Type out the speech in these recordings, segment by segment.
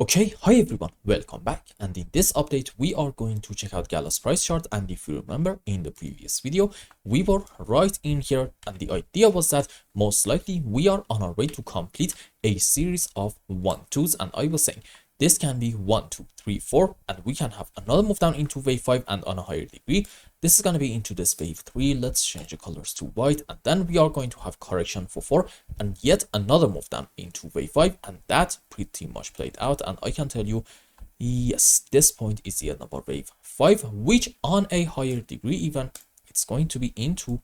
Okay, hi everyone, welcome back, and in this update we are going to check out Gala's price chart. And if you remember, in the previous video we were right in here, and the idea was that most likely we are on our way to complete a series of 1-2s, and I was saying this can be 1, 2, 3, 4, and we can have another move down into wave 5 and on a higher degree. This is going to be into this wave 3. Let's change the colors to white, and then we are going to have correction for 4 and yet another move down into wave 5, and that pretty much played out. And I can tell you, yes, this point is the end of our wave 5, which on a higher degree even, it's going to be into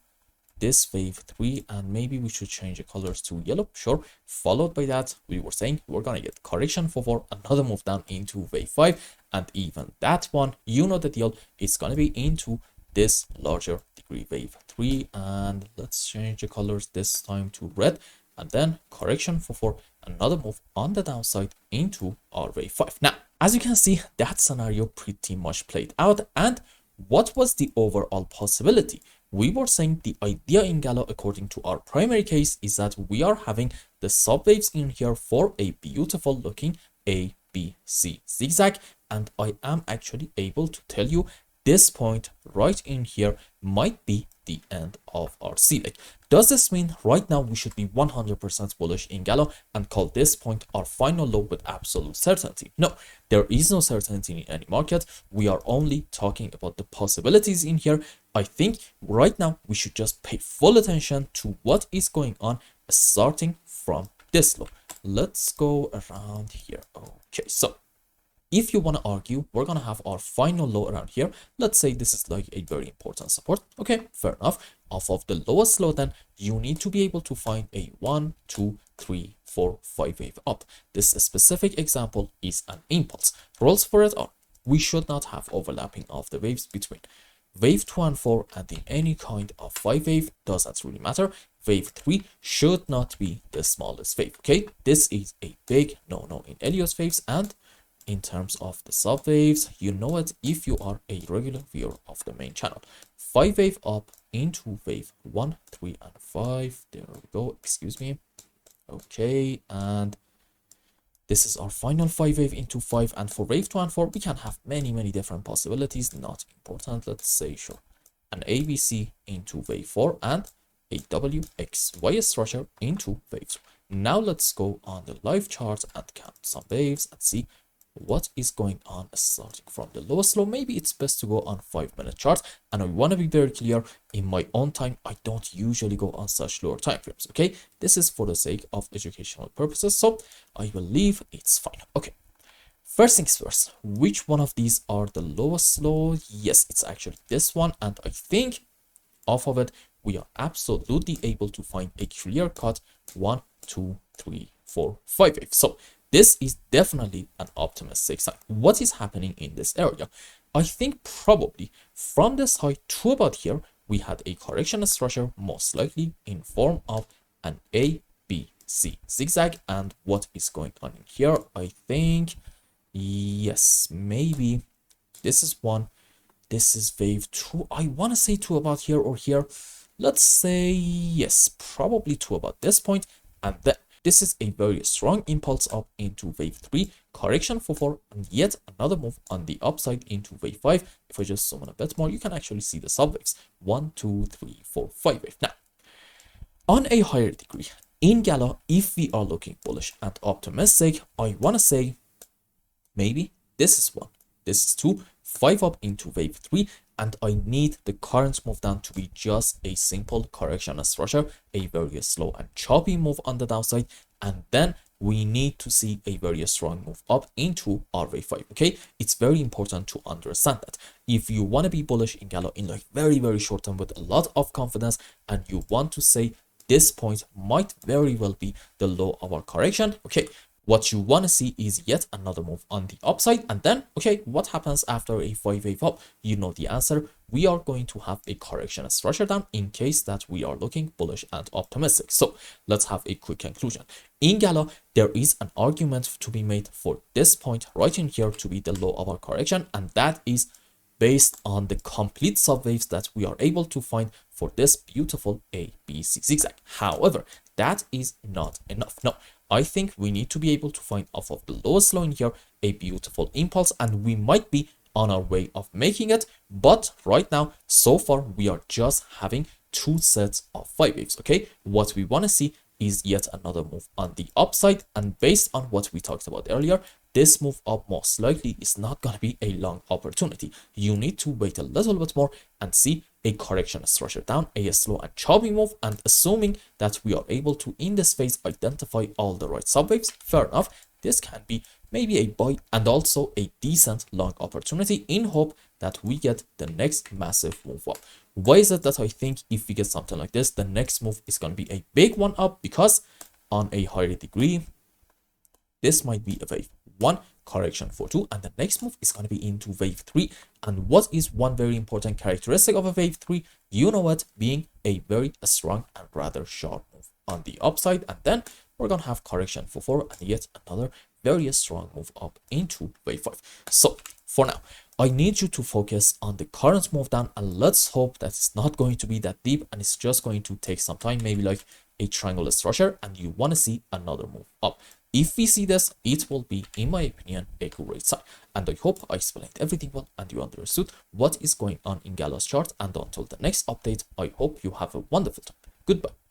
this wave 3, and maybe we should change the colors to yellow, sure. Followed by that, we were saying we're gonna get correction for 4, another move down into wave 5, and even that one, you know the deal, it's gonna be into this larger degree wave 3. And let's change the colors this time to red, and then correction for 4, another move on the downside into our wave 5. Now, as you can see, that scenario pretty much played out. And what was the overall possibility? We were saying the idea in Gala, according to our primary case, is that we are having the subwaves in here for a beautiful looking ABC zigzag, and I am actually able to tell you this point right in here might be the end of our C leg. Does this mean right now we should be 100% bullish in Gala and call this point our final low with absolute certainty? No, there is no certainty in any market. We are only talking about the possibilities in here. I think right now we should just pay full attention to what is going on starting from this low. Let's go around here. Okay, so if you want to argue, we're going to have our final low around here. Let's say this is like a very important support. Okay, fair enough. Off of the lowest low, then you need to be able to find a 1, 2, 3, 4, 5 wave up. This specific example is an impulse. Rules for it are we should not have overlapping of the waves between wave 2 and 4, and in any kind of 5 wave doesn't really matter. Wave 3 should not be the smallest wave. Okay, this is a big no-no in Elliott waves. And in terms of the sub waves, you know it if you are a regular viewer of the main channel. 5 wave up into wave 1, 3, and 5. There we go, excuse me. Okay, and this is our final 5 wave into 5. And for wave 2 and 4, we can have many different possibilities. Not important. Let's say sure, an ABC into wave 4 and a WXY structure into wave 2. Now let's go on the live chart and count some waves and see what is going on starting from the lowest low. Maybe it's best to go on 5-minute charts, and I want to be very clear, in my own time I don't usually go on such lower time frames. Okay, this is for the sake of educational purposes, so I believe it's fine. Okay, first things first, which one of these are the lowest low? Yes, it's actually this one, and I think off of it we are absolutely able to find a clear cut 1, 2, 3, 4, 5 wave. So this is definitely an optimistic sign. What is happening in this area? I think probably from this high to about here, we had a correction structure, most likely in form of an A, B, C zigzag. And what is going on in here? I think, yes, maybe this is 1. This is wave 2. I want to say 2 about here or here. Let's say, yes, probably 2 about this point. And then this is a very strong impulse up into wave 3, correction for 4, and yet another move on the upside into wave 5. If I just zoom in a bit more, you can actually see the subwaves 1, 2, 3, 4, 5 wave. Now, on a higher degree, in Gala, if we are looking bullish and optimistic, I want to say maybe this is 1, this is 2, 5 up into wave 3, and I need the current move down to be just a simple correction structure, a very slow and choppy move on the downside, and then we need to see a very strong move up into our wave 5. Okay, it's very important to understand that if you want to be bullish in Gala in like very short term with a lot of confidence, and you want to say this point might very well be the low of our correction, okay, what you want to see is yet another move on the upside. And then, okay, what happens after a 5 wave up? You know the answer. We are going to have a correction structure down in case that we are looking bullish and optimistic. So let's have a quick conclusion. In Gala, there is an argument to be made for this point right in here to be the low of our correction, and that is based on the complete subwaves that we are able to find for this beautiful ABC zigzag. However, that is not enough. No, I think we need to be able to find off of the lowest low in here a beautiful impulse, and we might be on our way of making it. But right now, so far, we are just having two sets of 5 waves. Okay, what we want to see is yet another move on the upside, and based on what we talked about earlier, this move up most likely is not going to be a long opportunity. You need to wait a little bit more and see a correction structure down, a slow and choppy move, and assuming that we are able to in this phase identify all the right subwaves, fair enough, this can be maybe a buy and also a decent long opportunity in hope that we get the next massive move up. Why is it that I think if we get something like this, the next move is going to be a big one up? Because on a higher degree, this might be a wave 1, correction for 2, and the next move is going to be into wave 3. And what is one very important characteristic of a wave 3? You know what? Being a very strong and rather sharp move on the upside, and then we're going to have correction for 4 and yet another very strong move up into wave 5. So for now, I need you to focus on the current move down, and let's hope that it's not going to be that deep and it's just going to take some time, maybe like a triangle structure, and you want to see another move up. If we see this, it will be, in my opinion, a great sign. And I hope I explained everything well and you understood what is going on in Gala's chart. And until the next update, I hope you have a wonderful time. Goodbye.